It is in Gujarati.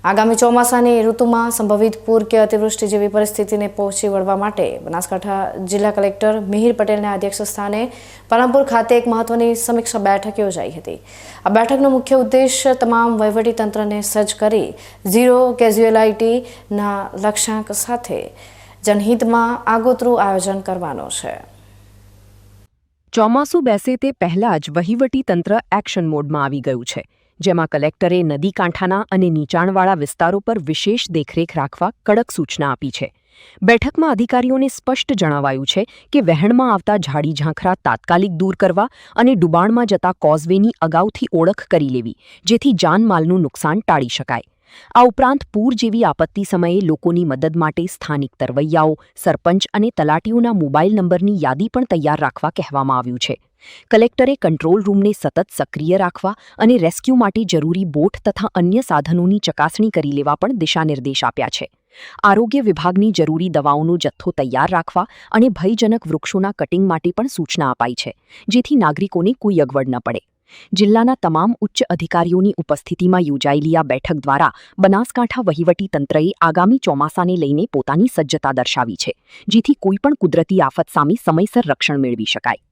આગામી ચોમાસાની ઋતુમાં સંભવિત પૂર કે અતિવૃષ્ટિ જેવી પરિસ્થિતિને પહોંચી વળવા માટે બનાસકાંઠા જિલ્લા કલેક્ટર મિહિર પટેલના અધ્યક્ષસ્થાને પાલનપુર ખાતે એક મહત્વની સમીક્ષા બેઠક યોજાઈ હતી। આ બેઠકનો મુખ્ય ઉદ્દેશ્ય તમામ વહીવટીતંત્રને સજ્જ કરી ઝીરો કેઝ્યુઆલિટીના લક્ષ્યાંક સાથે જનહિતમાં આગોતરું આયોજન કરવાનો છે। ચોમાસું બેસે તે પહેલા જ વહીવટી તંત્ર એક્શન મોડમાં આવી ગયું છે, જેમાં કલેક્ટરે નદી કાંઠાના અને નીચાણવાળા વિસ્તારો પર વિશેષ દેખરેખ રાખવા કડક સૂચના આપી છે। બેઠકમાં અધિકારીઓને સ્પષ્ટ જણાવાયું છે કે વહેણમાં આવતા ઝાડી ઝાંખરા તાત્કાલિક દૂર કરવા અને ડુબાણમાં જતા કોઝવેની અગાઉથી ઓળખ કરી લેવી, જેથી જાનમાલનું નુકસાન ટાળી શકાય। આ ઉપરાંત પૂર જેવી આપત્તિ સમયે લોકોની મદદ માટે સ્થાનિક તરવૈયાઓ, સરપંચ અને તલાટીઓના મોબાઈલ નંબરની યાદી પણ તૈયાર રાખવા કહેવામાં આવ્યું છે। કલેક્ટરે કંટ્રોલ રૂમને સતત સક્રિય રાખવા અને રેસ્ક્યુ માટે જરૂરી બોટ તથા અન્ય સાધનોની ચકાસણી કરી લેવા પણ દિશાનિર્દેશ આપ્યા છે। આરોગ્ય વિભાગની જરૂરી દવાઓનો જથ્થો તૈયાર રાખવા અને ભયજનક વૃક્ષોના કટિંગ માટે પણ સૂચના અપાઈ છે, જેથી નાગરિકોને કોઈ અગવડ ન પડે। જિલ્લાના તમામ ઉચ્ચ અધિકારીઓની ઉપસ્થિતિમાં યોજાયેલી આ બેઠક દ્વારા બનાસકાંઠા વહીવટી તંત્રએ આગામી ચોમાસાને લઈને પોતાની સજ્જતા દર્શાવી છે, જેથી કોઈપણ કુદરતી આફત સામે સમયસર રક્ષણ મેળવી શકાય।